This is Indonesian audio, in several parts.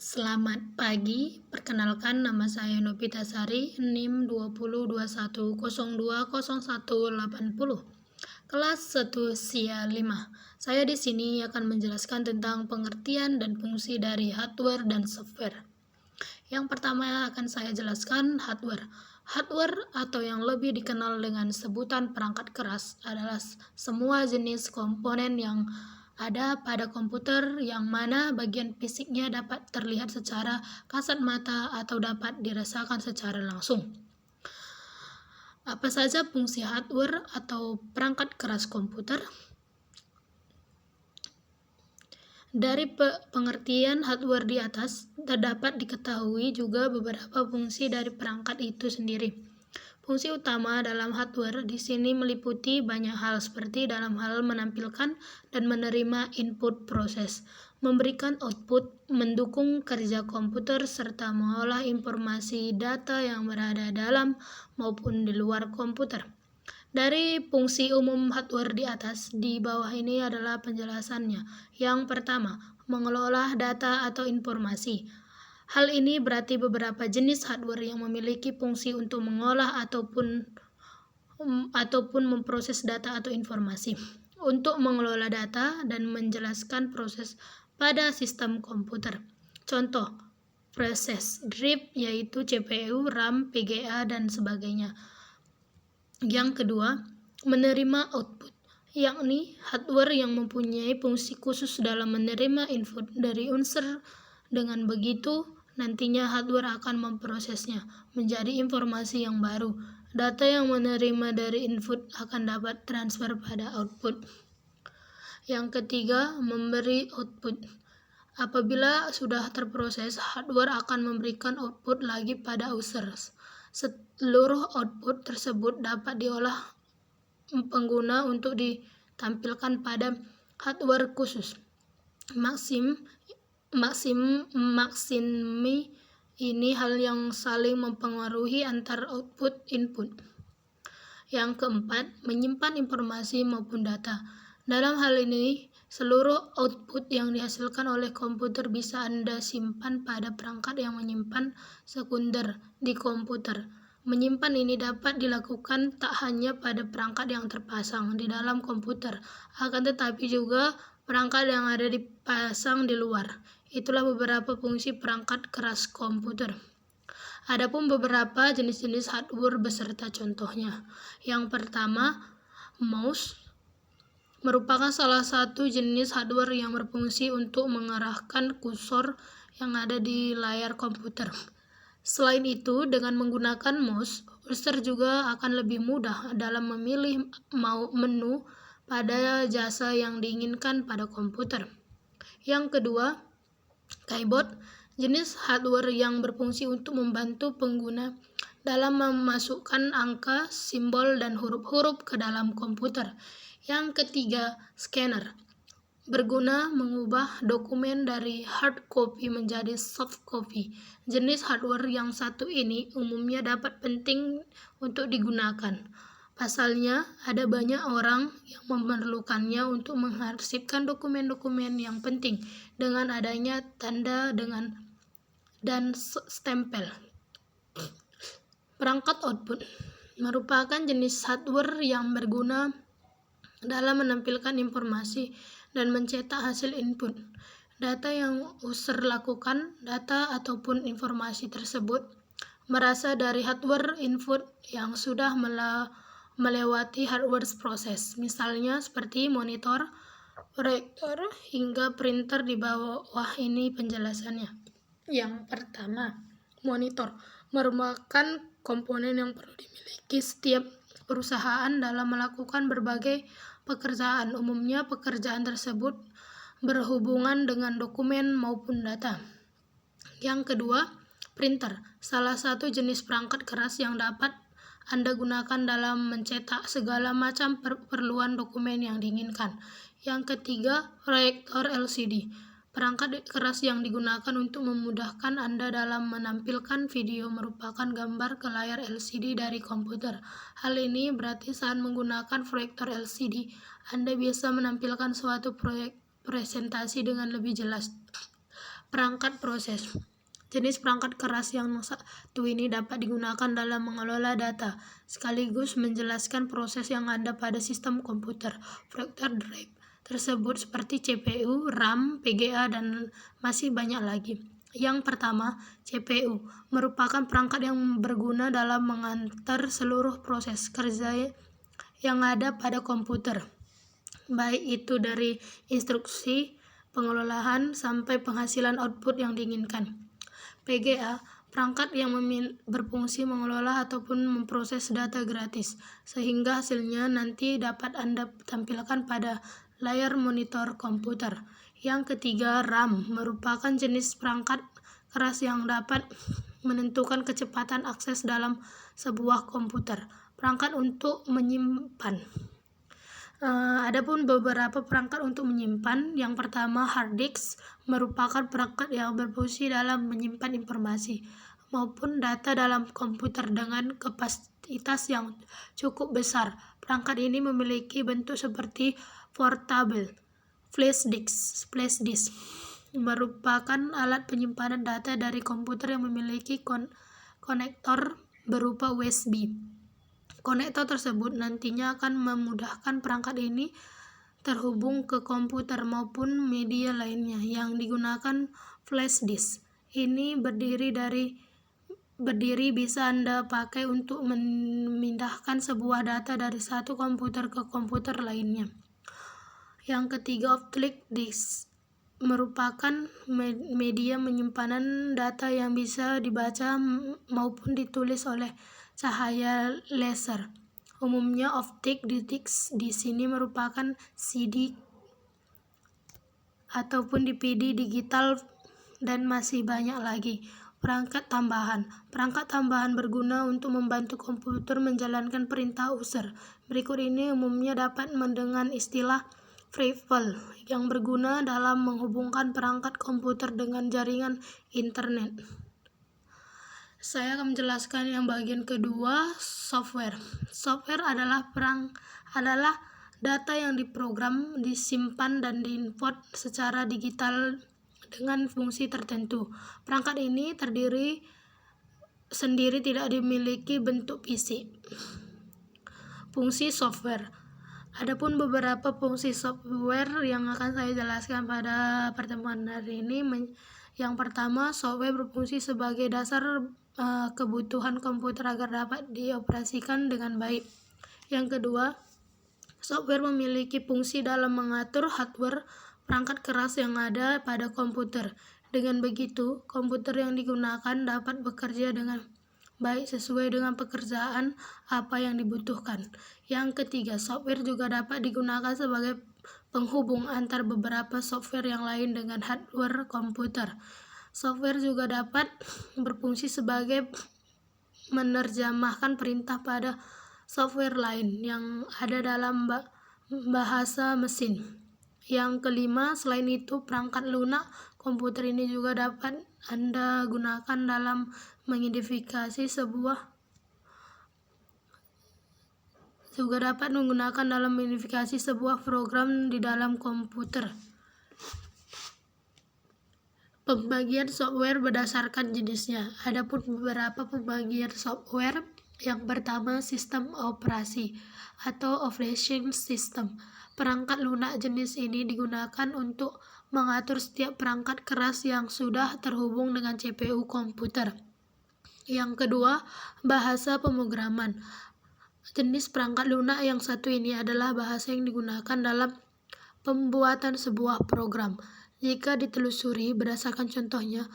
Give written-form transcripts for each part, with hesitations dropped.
Selamat pagi, perkenalkan nama saya Novitasari, NIM 2021020180, kelas 1 SIA 5. Saya di sini akan menjelaskan tentang pengertian dan fungsi dari hardware dan software. Yang pertama akan saya jelaskan hardware. Hardware atau yang lebih dikenal dengan sebutan perangkat keras adalah semua jenis komponen yang ada pada komputer yang mana bagian fisiknya dapat terlihat secara kasat mata atau dapat dirasakan secara langsung. Apa saja fungsi hardware atau perangkat keras komputer? Dari pengertian hardware di atas, terdapat diketahui juga beberapa fungsi dari perangkat itu sendiri. Fungsi utama dalam hardware di sini meliputi banyak hal seperti dalam hal menampilkan dan menerima input proses, memberikan output, mendukung kerja komputer, serta mengolah informasi data yang berada dalam maupun di luar komputer. Dari fungsi umum hardware di atas, di bawah ini adalah penjelasannya. Yang pertama, mengelola data atau informasi. Hal ini berarti beberapa jenis hardware yang memiliki fungsi untuk mengolah ataupun memproses data atau informasi. Untuk mengelola data dan menjelaskan proses pada sistem komputer. Contoh, proses drive yaitu CPU, RAM, VGA, dan sebagainya. Yang kedua, menerima output, yakni hardware yang mempunyai fungsi khusus dalam menerima input dari unsur. Dengan begitu, nantinya hardware akan memprosesnya menjadi informasi yang baru. Data yang menerima dari input akan dapat transfer pada output. Yang ketiga, memberi output. Apabila sudah terproses, hardware akan memberikan output lagi pada user. Seluruh output tersebut dapat diolah pengguna untuk ditampilkan pada hardware khusus. Maksimi ini hal yang saling mempengaruhi antar output input. Yang keempat, menyimpan informasi maupun data. Dalam hal ini, seluruh output yang dihasilkan oleh komputer bisa Anda simpan pada perangkat yang menyimpan sekunder di komputer. Menyimpan ini dapat dilakukan tak hanya pada perangkat yang terpasang di dalam komputer, akan tetapi juga perangkat yang ada dipasang di luar. Itulah beberapa fungsi perangkat keras komputer. Adapun beberapa jenis-jenis hardware beserta contohnya. Yang pertama, mouse merupakan salah satu jenis hardware yang berfungsi untuk mengarahkan kursor yang ada di layar komputer. Selain itu, dengan menggunakan mouse, user juga akan lebih mudah dalam memilih menu pada jasa yang diinginkan pada komputer. Yang kedua, keyboard, jenis hardware yang berfungsi untuk membantu pengguna dalam memasukkan angka, simbol, dan huruf-huruf ke dalam komputer. Yang ketiga, scanner, berguna mengubah dokumen dari hard copy menjadi soft copy. Jenis hardware yang satu ini umumnya dapat penting untuk digunakan. Pasalnya, ada banyak orang yang memerlukannya untuk mengarsipkan dokumen-dokumen yang penting dengan adanya tanda dan stempel. Perangkat output merupakan jenis hardware yang berguna dalam menampilkan informasi dan mencetak hasil input. Data yang user lakukan, data ataupun informasi tersebut berasal dari hardware input yang sudah melewati hardware proses. Misalnya seperti monitor, proyektor, hingga printer. Di bawah ini penjelasannya. Yang pertama, monitor merupakan komponen yang perlu dimiliki setiap perusahaan dalam melakukan berbagai pekerjaan. Umumnya pekerjaan tersebut berhubungan dengan dokumen maupun data. Yang kedua, printer, salah satu jenis perangkat keras yang dapat Anda gunakan dalam mencetak segala macam keperluan dokumen yang diinginkan. Yang ketiga, proyektor LCD, perangkat keras yang digunakan untuk memudahkan Anda dalam menampilkan video merupakan gambar ke layar LCD dari komputer. Hal ini berarti saat menggunakan proyektor LCD, Anda bisa menampilkan suatu presentasi dengan lebih jelas. Perangkat proses. Jenis perangkat keras yang satu ini dapat digunakan dalam mengelola data, sekaligus menjelaskan proses yang ada pada sistem komputer vector drive tersebut seperti CPU, RAM, PGA, dan masih banyak lagi. Yang pertama, CPU merupakan perangkat yang berguna dalam mengantar seluruh proses kerja yang ada pada komputer, baik itu dari instruksi, pengelolaan, sampai penghasilan output yang diinginkan. PGA, perangkat yang berfungsi mengelola ataupun memproses data gratis, sehingga hasilnya nanti dapat Anda tampilkan pada layar monitor komputer. Yang ketiga, RAM merupakan jenis perangkat keras yang dapat menentukan kecepatan akses dalam sebuah komputer. Perangkat untuk menyimpan. Adapun beberapa perangkat untuk menyimpan. Yang pertama, hard disk merupakan perangkat yang berfungsi dalam menyimpan informasi maupun data dalam komputer dengan kapasitas yang cukup besar. Perangkat ini memiliki bentuk seperti portable. Flash disk merupakan alat penyimpanan data dari komputer yang memiliki konektor berupa USB. Konektor tersebut nantinya akan memudahkan perangkat ini terhubung ke komputer maupun media lainnya yang digunakan flash disk. Ini berdiri bisa Anda pakai untuk memindahkan sebuah data dari satu komputer ke komputer lainnya. Yang ketiga, optic disk merupakan media penyimpanan data yang bisa dibaca maupun ditulis oleh cahaya laser. Umumnya optic disk di sini merupakan CD ataupun DVD digital dan masih banyak lagi. Perangkat tambahan. Perangkat tambahan berguna untuk membantu komputer menjalankan perintah user. Berikut ini umumnya dapat dengan istilah peripheral yang berguna dalam menghubungkan perangkat komputer dengan jaringan internet. Saya akan menjelaskan yang bagian kedua, software. Software adalah data yang diprogram, disimpan, dan diinput secara digital dengan fungsi tertentu. Perangkat ini terdiri sendiri, tidak dimiliki bentuk fisik. Fungsi software. Adapun beberapa fungsi software yang akan saya jelaskan pada pertemuan hari ini. Yang pertama, software berfungsi sebagai dasar kebutuhan komputer agar dapat dioperasikan dengan baik. Yang kedua, software memiliki fungsi dalam mengatur hardware perangkat keras yang ada pada komputer. Dengan begitu, komputer yang digunakan dapat bekerja dengan baik sesuai dengan pekerjaan apa yang dibutuhkan. Yang ketiga, software juga dapat digunakan sebagai penghubung antar beberapa software yang lain dengan hardware komputer. Software juga dapat berfungsi sebagai menerjemahkan perintah pada software lain yang ada dalam bahasa mesin. Yang kelima, selain itu, perangkat lunak komputer ini juga dapat Anda gunakan dalam mengidentifikasi sebuah program di dalam komputer. Pembagian software berdasarkan jenisnya. Adapun beberapa pembagian software. Yang pertama, sistem operasi atau operating system. Perangkat lunak jenis ini digunakan untuk mengatur setiap perangkat keras yang sudah terhubung dengan CPU komputer. Yang kedua, bahasa pemrograman. Jenis perangkat lunak yang satu ini adalah bahasa yang digunakan dalam pembuatan sebuah program. Jika ditelusuri berdasarkan contohnya,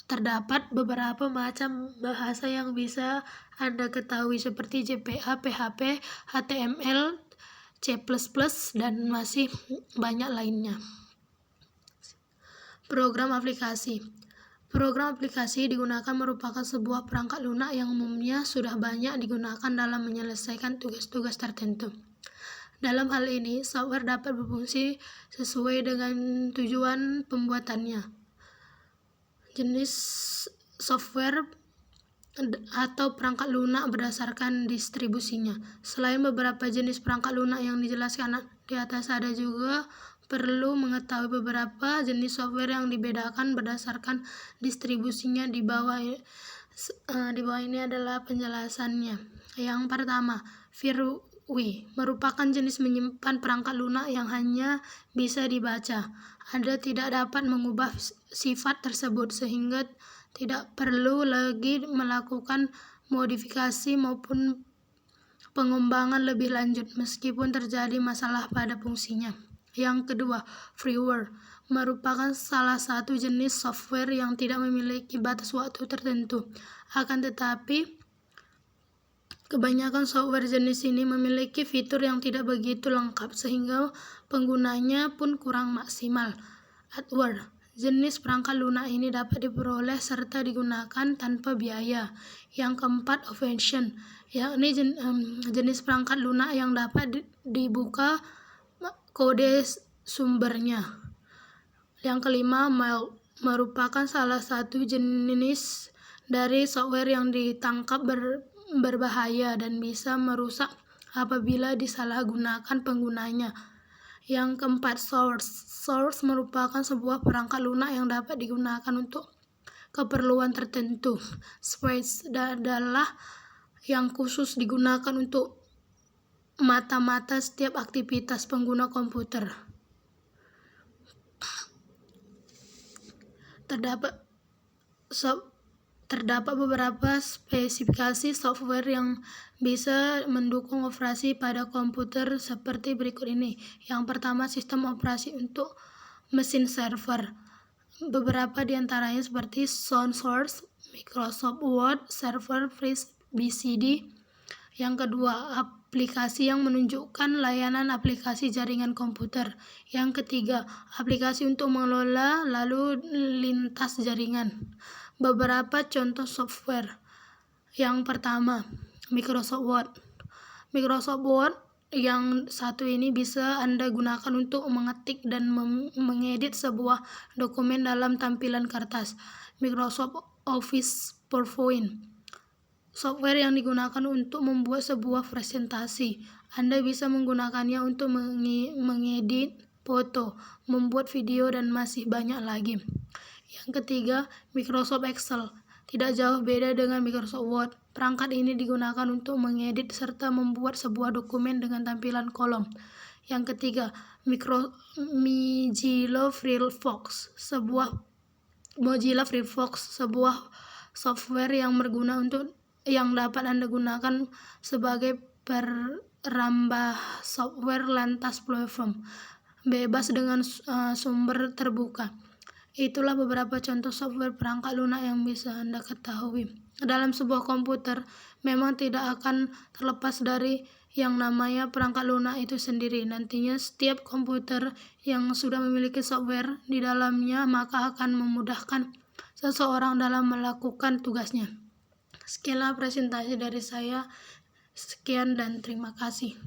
terdapat beberapa macam bahasa yang bisa Anda ketahui seperti JPA, PHP, HTML, C++, dan masih banyak lainnya. Program aplikasi. Program aplikasi digunakan merupakan sebuah perangkat lunak yang umumnya sudah banyak digunakan dalam menyelesaikan tugas-tugas tertentu. Dalam hal ini, software dapat berfungsi sesuai dengan tujuan pembuatannya. Jenis software atau perangkat lunak berdasarkan distribusinya. Selain beberapa jenis perangkat lunak yang dijelaskan di atas, ada juga perlu mengetahui beberapa jenis software yang dibedakan berdasarkan distribusinya. Di bawah ini adalah penjelasannya. Yang pertama, firmware merupakan jenis menyimpan perangkat lunak yang hanya bisa dibaca. Anda tidak dapat mengubah sifat tersebut sehingga tidak perlu lagi melakukan modifikasi maupun pengembangan lebih lanjut meskipun terjadi masalah pada fungsinya. Yang kedua, freeware merupakan salah satu jenis software yang tidak memiliki batas waktu tertentu. Akan tetapi, kebanyakan software jenis ini memiliki fitur yang tidak begitu lengkap sehingga penggunanya pun kurang maksimal. Hardware jenis perangkat lunak ini dapat diperoleh serta digunakan tanpa biaya. Yang keempat, option, yakni jenis perangkat lunak yang dapat dibuka kode sumbernya. Yang kelima, malware merupakan salah satu jenis dari software yang ditangkap berbahaya dan bisa merusak apabila disalahgunakan penggunanya. Yang keempat, source merupakan sebuah perangkat lunak yang dapat digunakan untuk keperluan tertentu. Space adalah yang khusus digunakan untuk mata-mata setiap aktivitas pengguna komputer. Terdapat beberapa spesifikasi software yang bisa mendukung operasi pada komputer seperti berikut ini. Yang pertama, sistem operasi untuk mesin server. Beberapa di antaranya seperti SourceForge, Microsoft Word, Server, Freeze, BCD. Yang kedua, aplikasi yang menunjukkan layanan aplikasi jaringan komputer. Yang ketiga, aplikasi untuk mengelola lalu lintas jaringan. Beberapa contoh software. Yang pertama, Microsoft Word. Microsoft Word yang satu ini bisa Anda gunakan untuk mengetik dan mengedit sebuah dokumen dalam tampilan kertas. Microsoft Office PowerPoint, software yang digunakan untuk membuat sebuah presentasi. Anda bisa menggunakannya untuk mengedit foto, membuat video, dan masih banyak lagi. Yang ketiga, Microsoft Excel. Tidak jauh beda dengan Microsoft Word. Perangkat ini digunakan untuk mengedit serta membuat sebuah dokumen dengan tampilan kolom. Yang ketiga, Mozilla Firefox. Mozilla Firefox, sebuah software yang berguna yang dapat Anda gunakan sebagai perambah software lintas platform, bebas dengan sumber terbuka. Itulah beberapa contoh software perangkat lunak yang bisa Anda ketahui. Dalam sebuah komputer memang tidak akan terlepas dari yang namanya perangkat lunak itu sendiri. Nantinya setiap komputer yang sudah memiliki software di dalamnya maka akan memudahkan seseorang dalam melakukan tugasnya. Sekianlah presentasi dari saya. Sekian dan terima kasih.